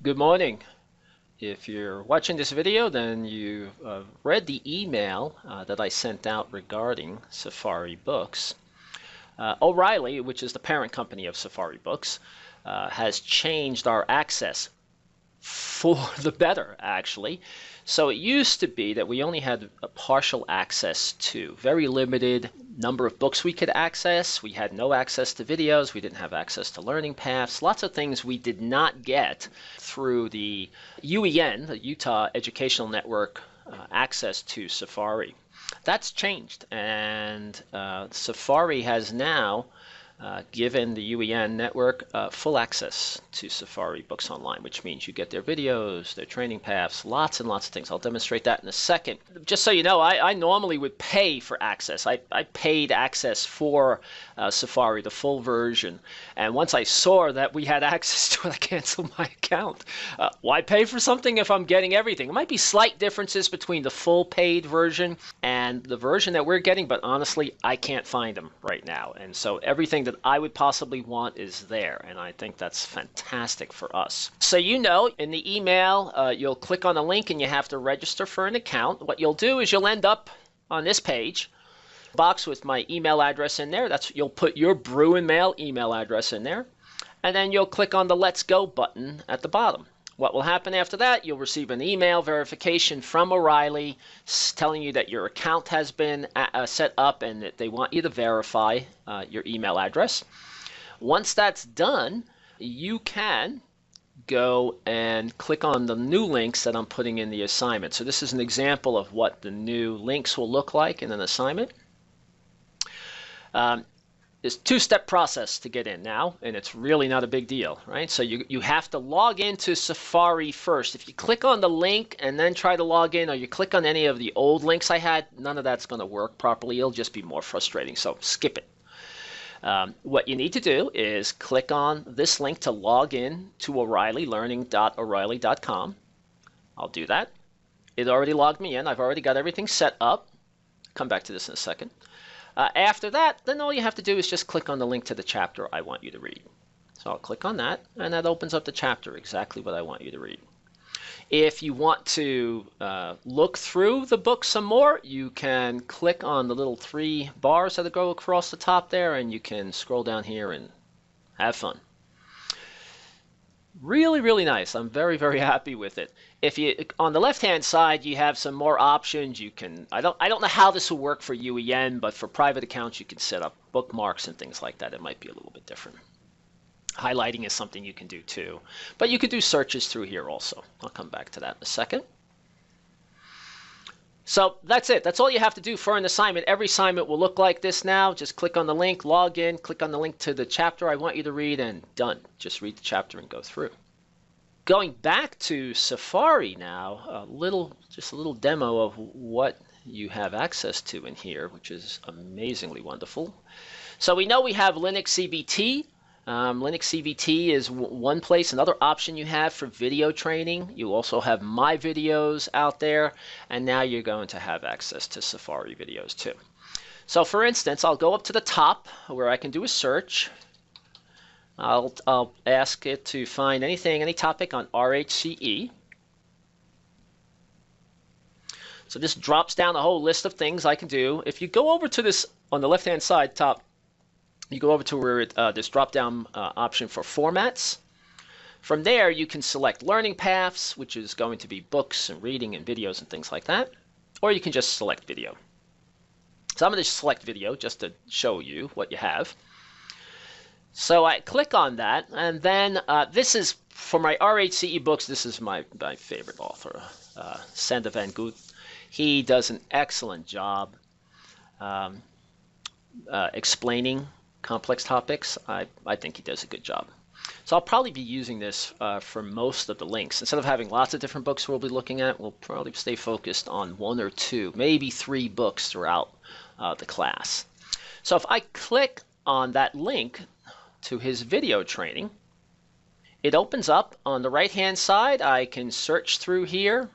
Good morning. If you're watching this video, then you read the email that I sent out regarding Safari Books. O'Reilly, which is the parent company of Safari Books, has changed our access for the better, actually. So it used to be that we only had a partial access to very limited number of books we could access. We had no access to videos. We didn't have access to learning paths. Lots of things we did not get through the UEN, the Utah Educational Network, access to Safari. That's changed, and Safari has now given the UEN network full access to Safari Books Online, which means you get their videos, their training paths, lots and lots of things. I'll demonstrate that in a second. Just so you know, I normally would pay for access. I paid access for Safari, the full version. And once I saw that we had access to it, I canceled my account. Why pay for something if I'm getting everything? There might be slight differences between the full paid version and the version that we're getting, but honestly, I can't find them right now. And so everything that I would possibly want is there, and I think that's fantastic for us. So in the email, you'll click on the link and you have to register for an account. What you'll do is you'll end up on this page, box with my email address in there. You'll put your Bruin Mail email address in there, and then you'll click on the Let's Go button at the bottom. What will happen after that? You'll receive an email verification from O'Reilly telling you that your account has been set up and that they want you to verify your email address. Once that's done, you can go and click on the new links that I'm putting in the assignment. So this is an example of what the new links will look like in an assignment. It's a two-step process to get in now, and it's really not a big deal, right? So you have to log into Safari first. If you click on the link and then try to log in, or you click on any of the old links I had, none of that's going to work properly. It'll just be more frustrating, so skip it. What you need to do is click on this link to log in to O'Reilly, learning.o'reilly.com. I'll do that. It already logged me in. I've already got everything set up. Come back to this in a second. After that, then all you have to do is just click on the link to the chapter I want you to read. So I'll click on that, and that opens up the chapter, exactly what I want you to read. If you want to look through the book some more, you can click on the little 3 bars that go across the top there, and you can scroll down here and have fun. Really, really nice. I'm very, very happy with it. If you on the left-hand side, you have some more options. You can I don't know how this will work for UEN, but for private accounts, you can set up bookmarks and things like that. It might be a little bit different. Highlighting is something you can do too, but you can do searches through here also. I'll come back to that in a second. So that's it. That's all you have to do for an assignment. Every assignment will look like this now. Just click on the link, log in, click on the link to the chapter I want you to read, and done. Just read the chapter and go through. Going back to Safari now, just a little demo of what you have access to in here, which is amazingly wonderful. So we know we have Linux CVT. Linux CVT is one place. Another option you have for video training. You also have my videos out there, and now you're going to have access to Safari videos too. So for instance, I'll go up to the top where I can do a search. I'll ask it to find any topic on RHCE. So this drops down a whole list of things I can do. If you go over to this on the left-hand side top, you go over to where this drop-down option for formats. From there, you can select learning paths, which is going to be books and reading and videos and things like that. Or you can just select video. So I'm going to select video just to show you what you have. So I click on that, and then this is for my RHCE books. This is my favorite author, Sander van Gucht. He does an excellent job explaining complex topics. I think he does a good job. So I'll probably be using this for most of the links. Instead of having lots of different books we'll be looking at, we'll probably stay focused on 1 or 2, maybe 3 books throughout the class. So if I click on that link to his video training, it opens up on the right-hand side. I can search through here,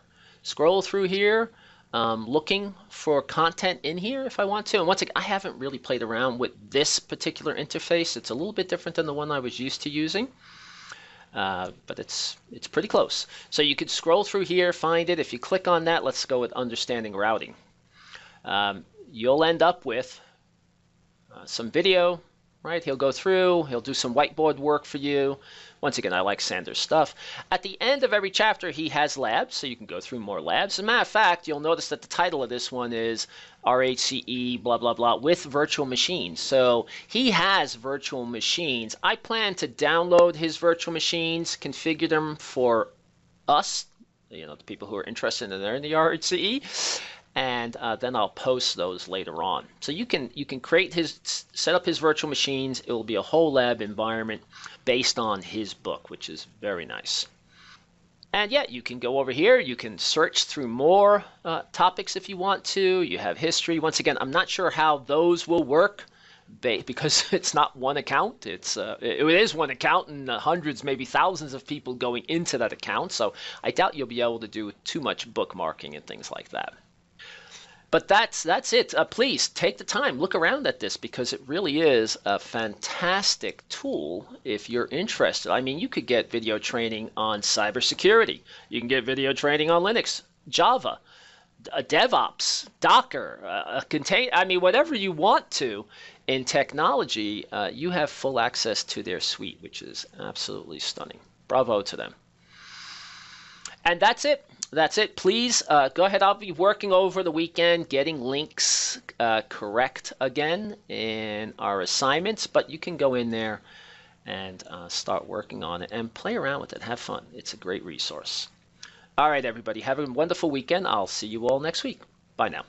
scroll through here, looking for content in here if I want to. And once again, I haven't really played around with this particular interface. It's a little bit different than the one I was used to using. but it's pretty close. So you could scroll through here, find it. If you click on that, let's go with understanding routing. You'll end up with some video, right? He'll go through, he'll do some whiteboard work for you. Once again, I like Sanders' stuff. At the end of every chapter, he has labs, so you can go through more labs. As a matter of fact, you'll notice that the title of this one is RHCE blah, blah, blah with virtual machines. So he has virtual machines. I plan to download his virtual machines, configure them for us, the people who are interested in learning the RHCE, and then I'll post those later on. So you can set up his virtual machines. It will be a whole lab environment based on his book, which is very nice. And yeah, you can go over here. You can search through more topics if you want to. You have history. Once again, I'm not sure how those will work because it's not one account. It is one account and hundreds, maybe thousands of people going into that account. So I doubt you'll be able to do too much bookmarking and things like that. But that's it. Please take the time, look around at this because it really is a fantastic tool if you're interested. I mean, you could get video training on cybersecurity. You can get video training on Linux, Java, DevOps, Docker, I mean, whatever you want to in technology, you have full access to their suite, which is absolutely stunning. Bravo to them. And that's it. That's it. Please go ahead. I'll be working over the weekend getting links correct again in our assignments, but you can go in there and start working on it and play around with it. Have fun. It's a great resource. All right, everybody. Have a wonderful weekend. I'll see you all next week. Bye now.